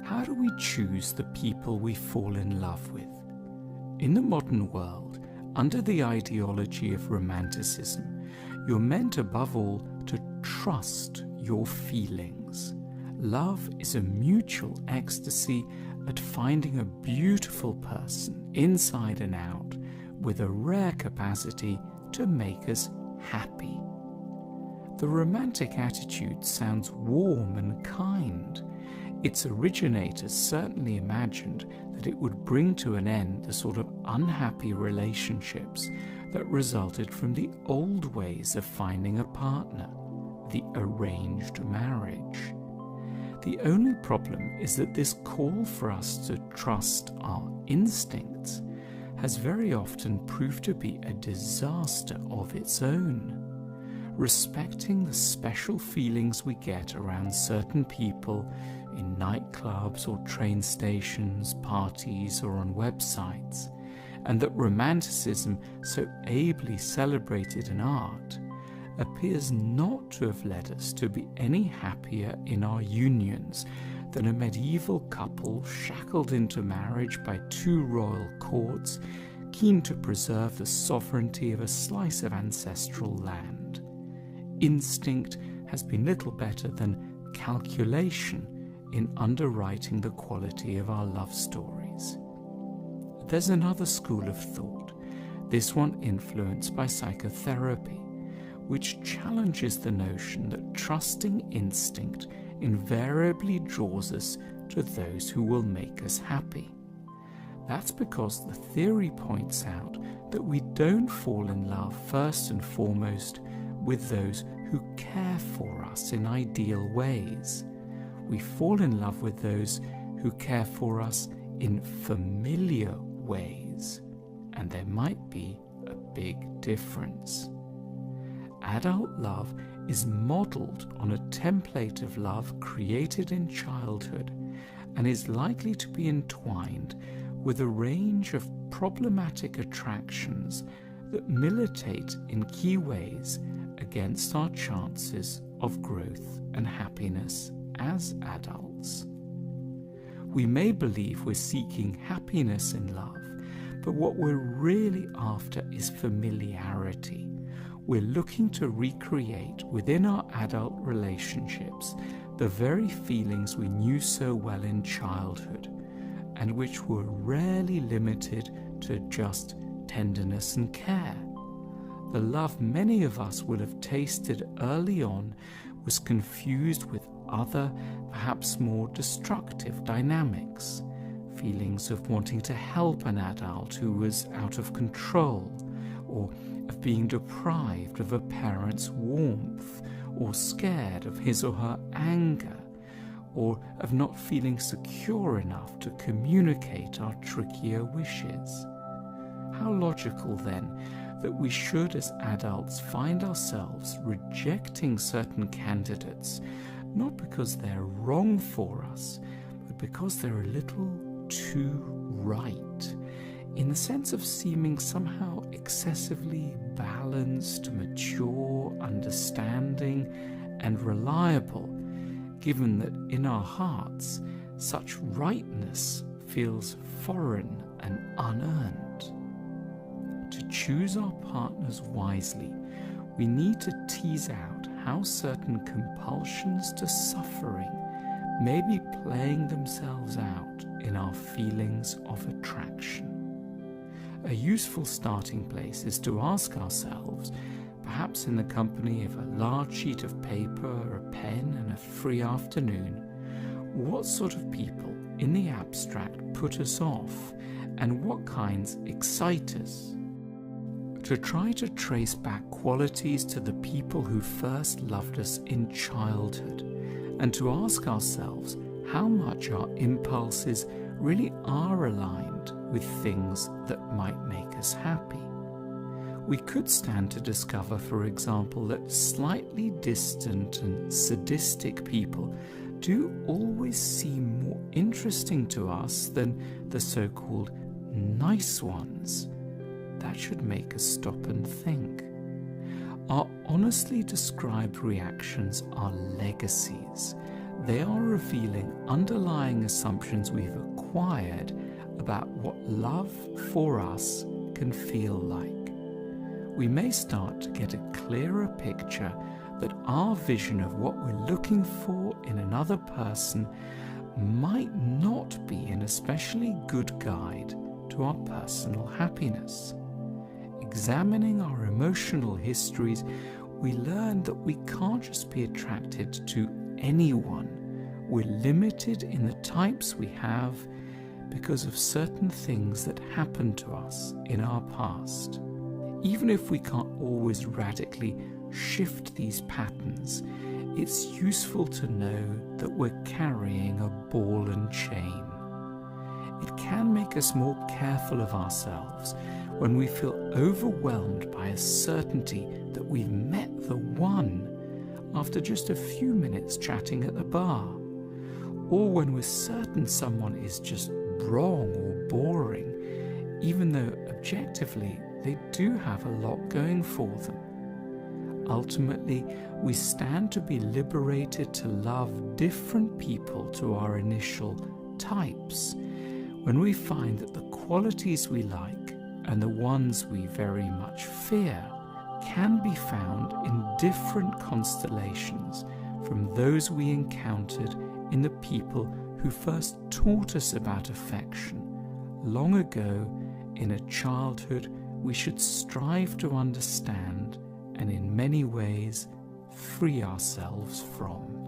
How do we choose the people we fall in love with? In the modern world, under the ideology of romanticism, you're meant above all to trust your feelings. Love is a mutual ecstasy at finding a beautiful person inside and out with a rare capacity to make us happy. The romantic attitude sounds warm and kind. Its originators certainly imagined that it would bring to an end the sort of unhappy relationships that resulted from the old ways of finding a partner, the arranged marriage. The only problem is that this call for us to trust our instincts has very often proved to be a disaster of its own. Respecting the special feelings we get around certain people in nightclubs or train stations, parties, or on websites, and that romanticism so ably celebrated in art, appears not to have led us to be any happier in our unions than a medieval couple shackled into marriage by two royal courts, keen to preserve the sovereignty of a slice of ancestral land. Instinct has been little better than calculation in underwriting the quality of our love stories. There's another school of thought, this one influenced by psychotherapy, which challenges the notion that trusting instinct invariably draws us to those who will make us happy. That's because the theory points out that we don't fall in love first and foremost with those who care for us in ideal ways. We fall in love with those who care for us in familiar ways, and there might be a big difference. Adult love is modeled on a template of love created in childhood and is likely to be entwined with a range of problematic attractions that militate in key ways against our chances of growth and happiness as adults. We may believe we're seeking happiness in love, but what we're really after is familiarity. We're looking to recreate within our adult relationships the very feelings we knew so well in childhood, and which were rarely limited to just tenderness and care. The love many of us will have tasted early on was confused with other, perhaps more destructive dynamics, feelings of wanting to help an adult who was out of control, or of being deprived of a parent's warmth, or scared of his or her anger, or of not feeling secure enough to communicate our trickier wishes. How logical, then, that we should as adults find ourselves rejecting certain candidates, not because they're wrong for us, but because they're a little too right, in the sense of seeming somehow excessively balanced, mature, understanding, and reliable, given that in our hearts such rightness feels foreign and unearned. To choose our partners wisely, we need to tease out how certain compulsions to suffering may be playing themselves out in our feelings of attraction. A useful starting place is to ask ourselves, perhaps in the company of a large sheet of paper, a pen, and a free afternoon, what sort of people in the abstract put us off, and what kinds excite us? To try to trace back qualities to the people who first loved us in childhood, and to ask ourselves how much our impulses really are aligned with things that might make us happy. We could stand to discover, for example, that slightly distant and sadistic people do always seem more interesting to us than the so-called nice ones. That should make us stop and think. Our honestly described reactions are legacies. they are revealing underlying assumptions we've acquired about what love for us can feel like. We may start to get a clearer picture that our vision of what we're looking for in another person might not be an especially good guide to our personal happiness. Examining our emotional histories, we learn that we can't just be attracted to anyone. We're limited in the types we have because of certain things that happened to us in our past. Even if we can't always radically shift these patterns, it's useful to know that we're carrying a ball and chain. It can make us more careful of ourselves when we feel overwhelmed by a certainty that we've met the one after just a few minutes chatting at the bar, or when we're certain someone is just wrong or boring, even though objectively they do have a lot going for them. Ultimately, we stand to be liberated to love different people to our initial types when we find that the qualities we like and the ones we very much fear can be found in different constellations from those we encountered in the people who first taught us about affection long ago in a childhood we should strive to understand and in many ways free ourselves from.